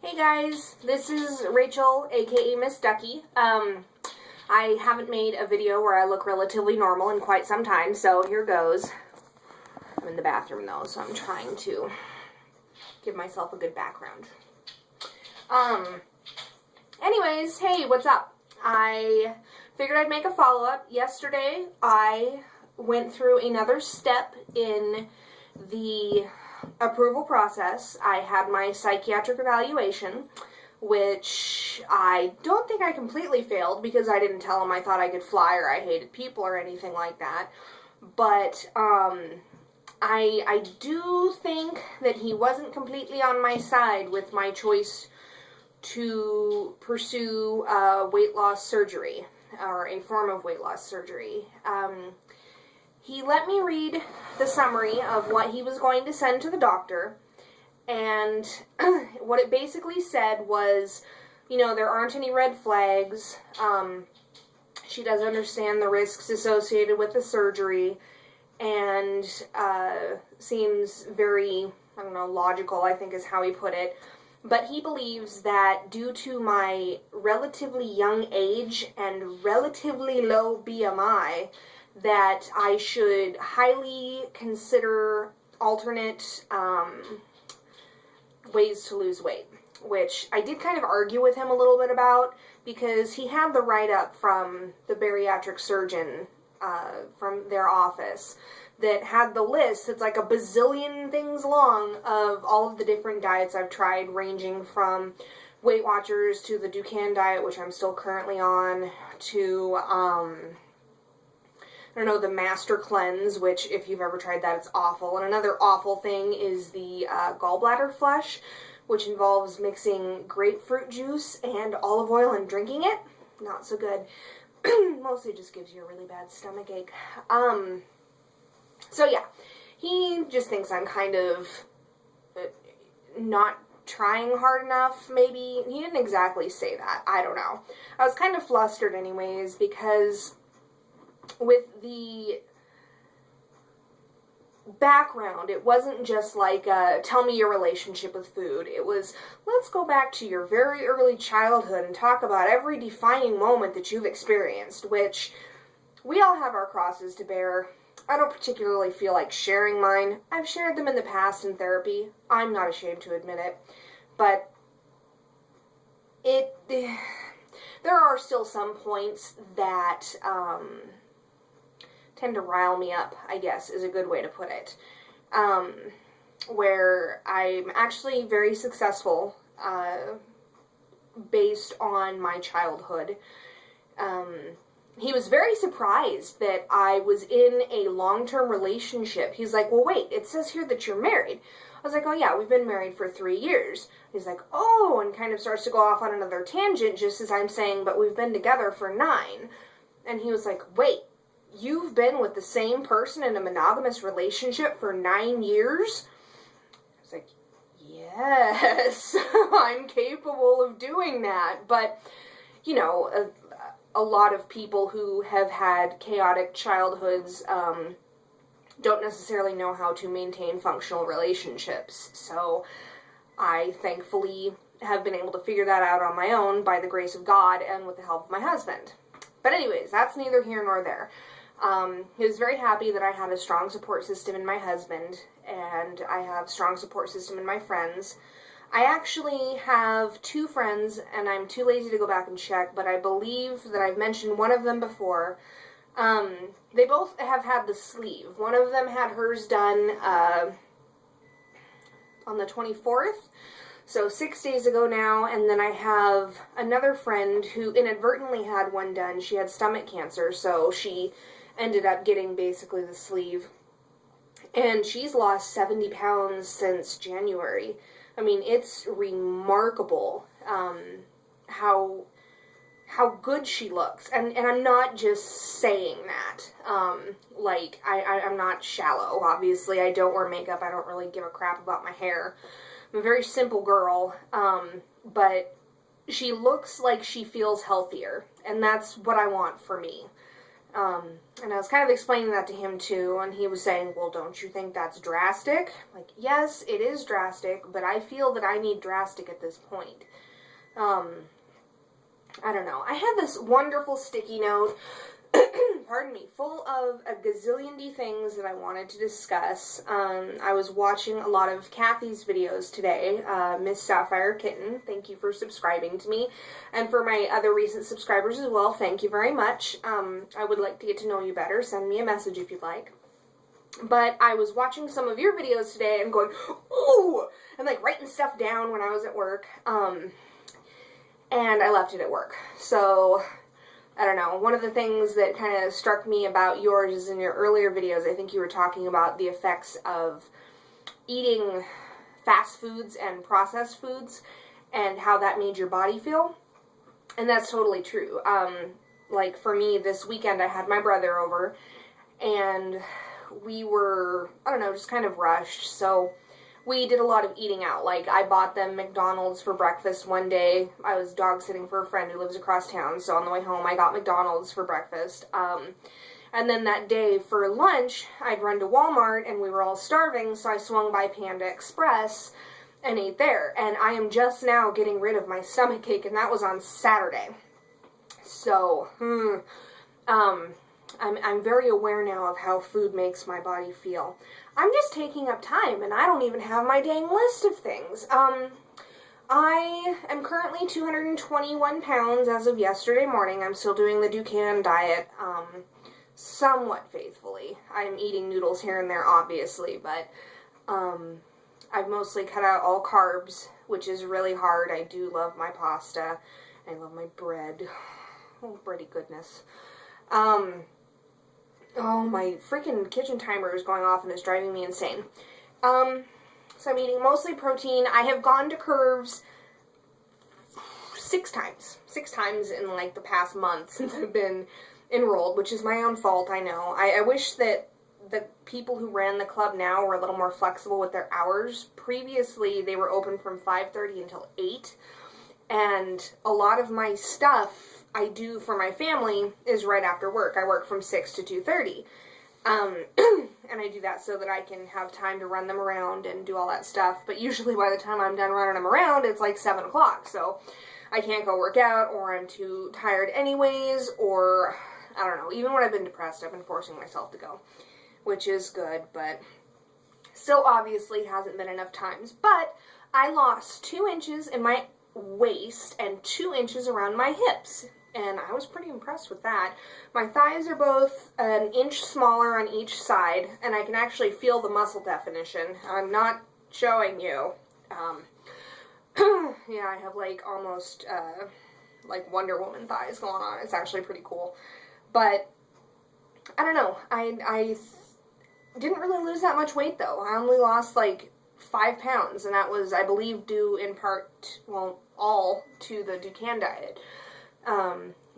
Hey guys, this is Rachel, aka Miss Ducky. I haven't made a video where I look relatively normal in quite some time, so here goes. I'm in the bathroom though, so I'm trying to give myself a good background. Anyways, hey, what's up? I figured I'd make a follow-up. Yesterday, I went through another step in the approval process. I had my psychiatric evaluation, which I don't think I completely failed because I didn't tell him I thought I could fly or I hated people or anything like that. But I do think that he wasn't completely on my side with my choice to pursue weight loss surgery, or a form of weight loss surgery. He let me read the summary of what he was going to send to the doctor, and what it basically said was, you know, there aren't any red flags. She does understand the risks associated with the surgery, and seems very, I don't know, logical, I think is how he put it. But he believes that due to my relatively young age and relatively low BMI, that I should highly consider alternate ways to lose weight, which I did kind of argue with him a little bit about, because he had the write-up from the bariatric surgeon from their office that had the list. It's like a bazillion things long of all of the different diets I've tried, ranging from Weight Watchers to the Dukan diet, which I'm still currently on, to I don't know, the Master Cleanse, which if you've ever tried that, it's awful. And another awful thing is the gallbladder flush, which involves mixing grapefruit juice and olive oil and drinking it. Not so good. Mostly just gives you a really bad stomach ache. So yeah, he just thinks I'm kind of not trying hard enough, maybe. He didn't exactly say that. I don't know. I was kind of flustered anyways, because with the background, it wasn't just like, tell me your relationship with food. It was, let's go back to your very early childhood and talk about every defining moment that you've experienced, which we all have our crosses to bear. I don't particularly feel like sharing mine. I've shared them in the past in therapy. I'm not ashamed to admit it. But there are still some points that tend to rile me up, I guess, is a good way to put it. Where I'm actually very successful based on my childhood. He was very surprised that I was in a long-term relationship. He's like, well, wait, it says here that you're married. I was like, oh yeah, we've been married for 3 years. He's like, oh, and kind of starts to go off on another tangent just as I'm saying, but we've been together for 9. And he was like, wait, you've been with the same person in a monogamous relationship for 9 years? I was like, yes, I'm capable of doing that. But, you know, a lot of people who have had chaotic childhoods don't necessarily know how to maintain functional relationships. So I thankfully have been able to figure that out on my own by the grace of God and with the help of my husband. But anyways, that's neither here nor there. He was very happy that I had a strong support system in my husband, and I have a strong support system in my friends. I actually have 2 friends, and I'm too lazy to go back and check, but I believe that I've mentioned one of them before. They both have had the sleeve. One of them had hers done on the 24th, so 6 days ago now, and then I have another friend who inadvertently had one done. She had stomach cancer, so she ended up getting basically the sleeve, and she's lost 70 pounds since January. I mean, it's remarkable how good she looks, and I'm not just saying that. Like, I'm not shallow, obviously. I don't wear makeup. I don't really give a crap about my hair. I'm a very simple girl, but she looks like she feels healthier, and that's what I want for me. And I was kind of explaining that to him too, and he was saying, well, don't you think that's drastic? Like, yes, it is drastic, but I feel that I need drastic at this point. I don't know. I had this wonderful sticky note, pardon me, full of a gazillion things that I wanted to discuss. I was watching a lot of Kathy's videos today, Miss Sapphire Kitten. Thank you for subscribing to me. And for my other recent subscribers as well, thank you very much. I would like to get to know you better. Send me a message if you'd like. But I was watching some of your videos today and going, ooh, and like writing stuff down when I was at work. And I left it at work. So, I don't know. One of the things that kind of struck me about yours is in your earlier videos, I think you were talking about the effects of eating fast foods and processed foods and how that made your body feel. And that's totally true. Like for me, this weekend I had my brother over and we were, I don't know, just kind of rushed. So we did a lot of eating out. Like, I bought them McDonald's for breakfast one day. I was dog sitting for a friend who lives across town, so on the way home I got McDonald's for breakfast. And then that day for lunch, I'd run to Walmart, and we were all starving, so I swung by Panda Express and ate there. And I am just now getting rid of my stomachache, and that was on Saturday. So, I'm very aware now of how food makes my body feel. I'm just taking up time, and I don't even have my dang list of things. I am currently 221 pounds as of yesterday morning. I'm still doing the Dukan diet, somewhat faithfully. I'm eating noodles here and there, obviously, but I've mostly cut out all carbs, which is really hard. I do love my pasta. I love my bread. Oh, bready goodness. Oh, my freaking kitchen timer is going off and it's driving me insane. So I'm eating mostly protein. I have gone to Curves 6 times. 6 times in, like, the past month since I've been enrolled, which is my own fault, I know. I wish that the people who ran the club now were a little more flexible with their hours. Previously, they were open from 5:30 until 8, and a lot of my stuff I do for my family is right after work. I work from 6 to 2:30. And I do that so that I can have time to run them around and do all that stuff. But usually by the time I'm done running them around, it's like 7 o'clock. So I can't go work out, or I'm too tired anyways, or I don't know. Even when I've been depressed, I've been forcing myself to go, which is good, but still obviously hasn't been enough times. But I lost 2 inches in my waist and 2 inches around my hips. And I was pretty impressed with that. My thighs are both an inch smaller on each side, and I can actually feel the muscle definition. I'm not showing you. Yeah, I have like almost like Wonder Woman thighs going on. It's actually pretty cool. But I don't know. I didn't really lose that much weight though. I only lost like 5 pounds, and that was, I believe, due in part, well, all to the Dukan diet.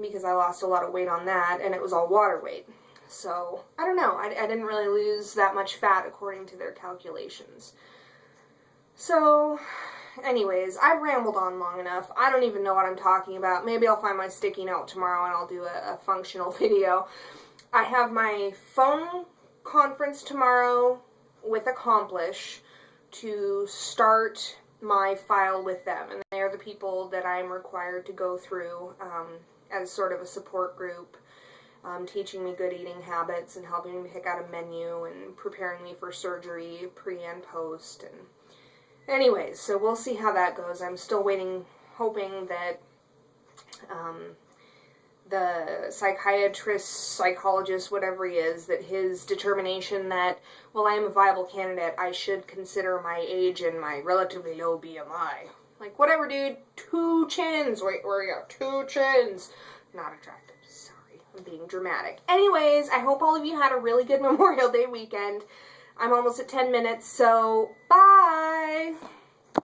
Because I lost a lot of weight on that, and it was all water weight. So, I don't know. I didn't really lose that much fat according to their calculations. So, anyways, I've rambled on long enough. I don't even know what I'm talking about. Maybe I'll find my sticky note tomorrow and I'll do a functional video. I have my phone conference tomorrow with Accomplish to start my file with them, and they are the people that I'm required to go through as sort of a support group, teaching me good eating habits and helping me pick out a menu and preparing me for surgery pre and post. And anyways, so we'll see how that goes. I'm still waiting, hoping that the psychiatrist, psychologist, whatever he is, that his determination that, well, I am a viable candidate, I should consider my age and my relatively low BMI. Like, whatever, dude. 2 chins. Wait, where are you? 2 chins. Not attractive. Sorry. I'm being dramatic. Anyways, I hope all of you had a really good Memorial Day weekend. I'm almost at 10 minutes, so bye!